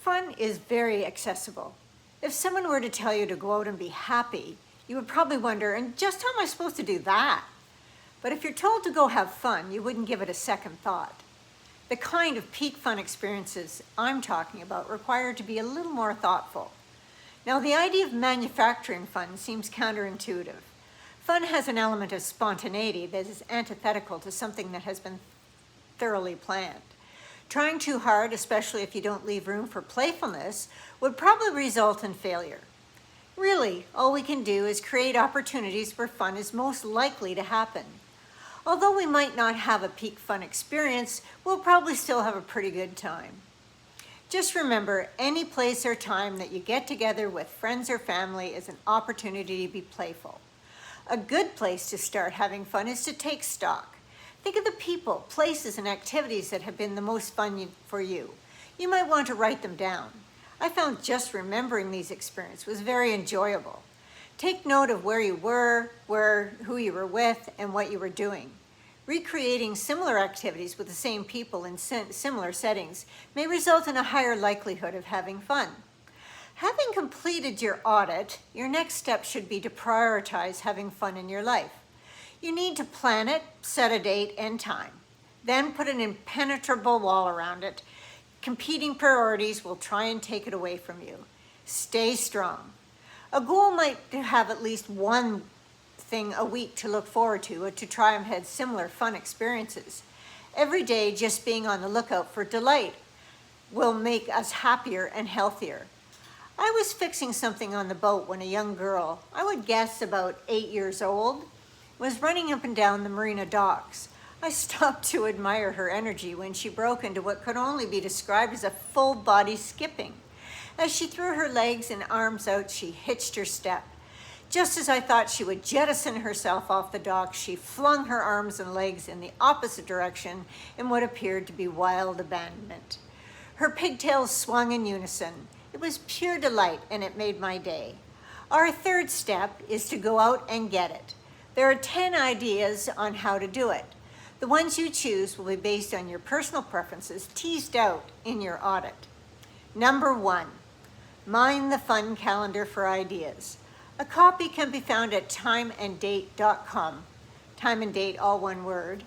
fun is very accessible. If someone were to tell you to go out and be happy, you would probably wonder, and just how am I supposed to do that? But if you're told to go have fun, you wouldn't give it a second thought. The kind of peak fun experiences I'm talking about require to be a little more thoughtful. Now, the idea of manufacturing fun seems counterintuitive. Fun has an element of spontaneity that is antithetical to something that has been thoroughly planned. Trying too hard, especially if you don't leave room for playfulness, would probably result in failure. Really, all we can do is create opportunities where fun is most likely to happen. Although we might not have a peak fun experience, we'll probably still have a pretty good time. Just remember, any place or time that you get together with friends or family is an opportunity to be playful. A good place to start having fun is to take stock. Think of the people, places, and activities that have been the most fun for you. You might want to write them down. I found just remembering these experiences was very enjoyable. Take note of where you were, who you were with, and what you were doing. Recreating similar activities with the same people in similar settings may result in a higher likelihood of having fun. Having completed your audit, your next step should be to prioritize having fun in your life. You need to plan it, set a date and time, then put an impenetrable wall around it. Competing priorities will try and take it away from you. Stay strong. A goal might have at least one thing a week to look forward to or to try and have similar fun experiences. Every day, just being on the lookout for delight will make us happier and healthier. I was fixing something on the boat when a young girl, I would guess about 8 years old, was running up and down the marina docks. I stopped to admire her energy when she broke into what could only be described as a full body skipping. As she threw her legs and arms out, she hitched her step. Just as I thought she would jettison herself off the dock, she flung her arms and legs in the opposite direction in what appeared to be wild abandonment. Her pigtails swung in unison. It was pure delight, and it made my day. Our third step is to go out and get it. There are 10 ideas on how to do it. The ones you choose will be based on your personal preferences teased out in your audit. Number 1, mind the fun calendar for ideas. A copy can be found at timeanddate.com, time and date, all one word,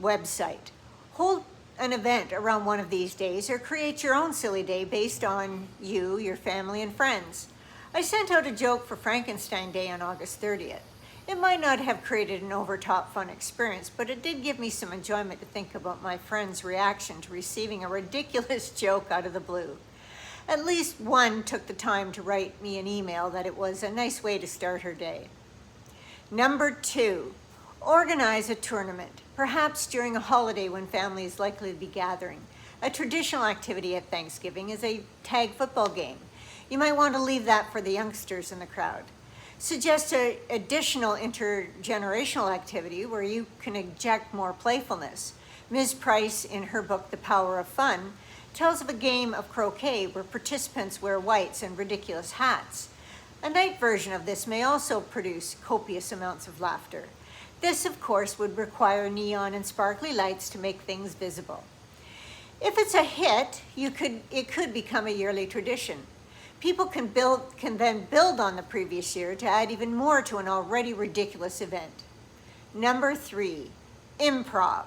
website. Hold an event around one of these days or create your own silly day based on you, your family, and friends. I sent out a joke for Frankenstein Day on August 30th. It might not have created an over-top fun experience, but it did give me some enjoyment to think about my friend's reaction to receiving a ridiculous joke out of the blue. At least one took the time to write me an email that it was a nice way to start her day. Number 2, organize a tournament, perhaps during a holiday when family is likely to be gathering. A traditional activity at Thanksgiving is a tag football game. You might want to leave that for the youngsters in the crowd. Suggest an additional intergenerational activity where you can inject more playfulness. Ms. Price, in her book, The Power of Fun, tells of a game of croquet where participants wear whites and ridiculous hats. A night version of this may also produce copious amounts of laughter. This, of course, would require neon and sparkly lights to make things visible. If it's a hit, it could become a yearly tradition. People can then build on the previous year to add even more to an already ridiculous event. Number 3, improv.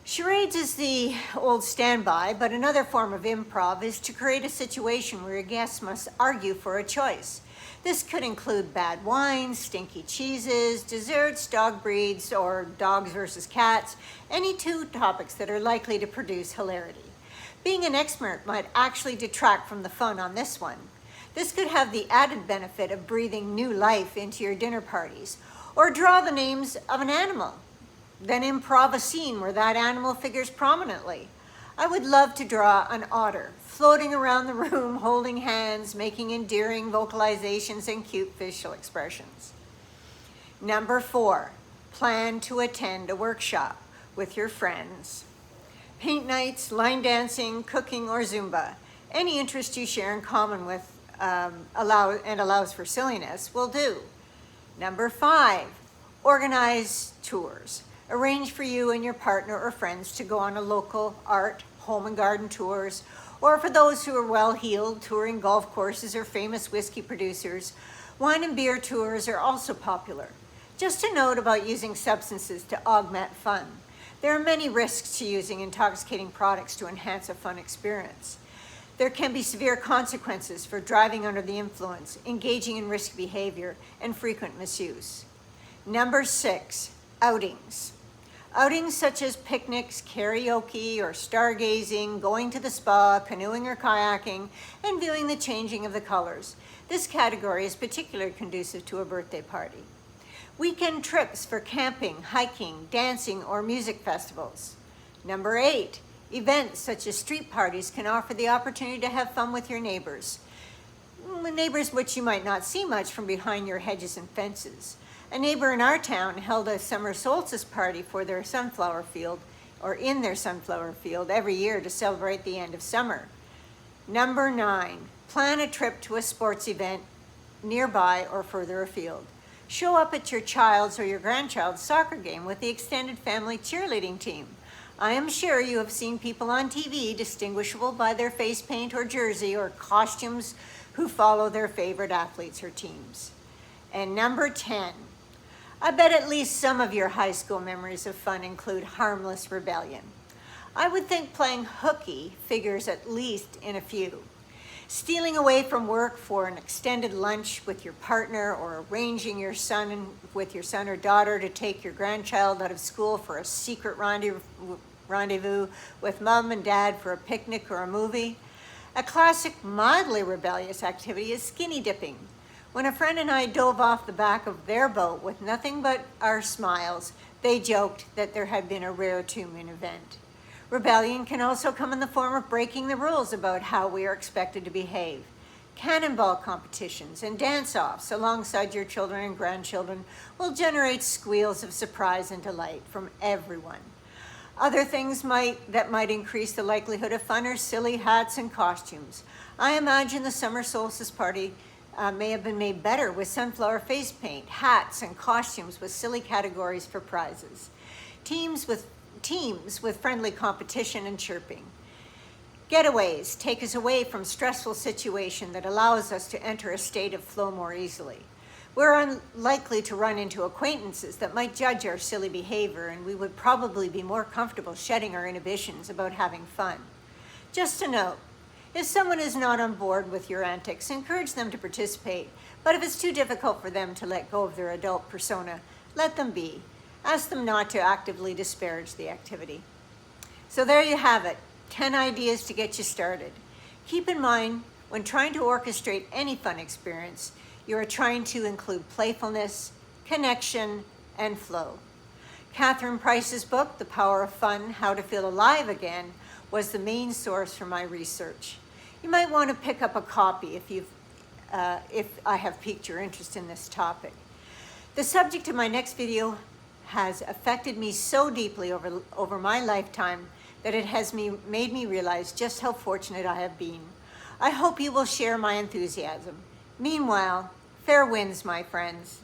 Charades is the old standby, but another form of improv is to create a situation where your guests must argue for a choice. This could include bad wines, stinky cheeses, desserts, dog breeds, or dogs versus cats, any two topics that are likely to produce hilarity. Being an expert might actually detract from the fun on this one. This could have the added benefit of breathing new life into your dinner parties, or draw the names of an animal. Then improv a scene where that animal figures prominently. I would love to draw an otter, floating around the room, holding hands, making endearing vocalizations and cute facial expressions. Number 4, plan to attend a workshop with your friends. Paint nights, line dancing, cooking, or Zumba. Any interest you share in common with allows for silliness will do. Number 5, organize tours. Arrange for you and your partner or friends to go on a local art, home and garden tours, or for those who are well-heeled, touring golf courses or famous whiskey producers, wine and beer tours are also popular. Just a note about using substances to augment fun. There are many risks to using intoxicating products to enhance a fun experience. There can be severe consequences for driving under the influence, engaging in risky behavior, and frequent misuse. Number 6, outings. Outings such as picnics, karaoke, or stargazing, going to the spa, canoeing or kayaking, and viewing the changing of the colors. This category is particularly conducive to a birthday party. Weekend trips for camping, hiking, dancing, or music festivals. Number 8, events such as street parties can offer the opportunity to have fun with your neighbors. Neighbors which you might not see much from behind your hedges and fences. A neighbor in our town held a summer solstice party for their sunflower field, or in their sunflower field, every year to celebrate the end of summer. Number 9, plan a trip to a sports event nearby or further afield. Show up at your child's or your grandchild's soccer game with the extended family cheerleading team. I am sure you have seen people on TV distinguishable by their face paint or jersey or costumes who follow their favorite athletes or teams. And number 10, I bet at least some of your high school memories of fun include harmless rebellion. I would think playing hooky figures at least in a few. Stealing away from work for an extended lunch with your partner, or arranging with your son or daughter to take your grandchild out of school for a secret rendezvous with mom and dad for a picnic or a movie. A classic mildly rebellious activity is skinny dipping. When a friend and I dove off the back of their boat with nothing but our smiles, they joked that there had been a rare 2-minute event. Rebellion can also come in the form of breaking the rules about how we are expected to behave. Cannonball competitions and dance-offs alongside your children and grandchildren will generate squeals of surprise and delight from everyone. Other things that might increase the likelihood of fun are silly hats and costumes. I imagine the summer solstice party may have been made better with sunflower face paint, hats, and costumes with silly categories for prizes. Teams with friendly competition and chirping. Getaways take us away from stressful situation that allows us to enter a state of flow more easily. We're unlikely to run into acquaintances that might judge our silly behavior, and we would probably be more comfortable shedding our inhibitions about having fun. Just a note, if someone is not on board with your antics, encourage them to participate, but if it's too difficult for them to let go of their adult persona, let them be. Ask them not to actively disparage the activity. So there you have it, 10 ideas to get you started. Keep in mind, when trying to orchestrate any fun experience, you are trying to include playfulness, connection, and flow. Catherine Price's book, The Power of Fun, How to Feel Alive Again, was the main source for my research. You might want to pick up a copy if I have piqued your interest in this topic. The subject of my next video has affected me so deeply over my lifetime that it has made me realize just how fortunate I have been. I hope you will share my enthusiasm. Meanwhile, fair winds, my friends.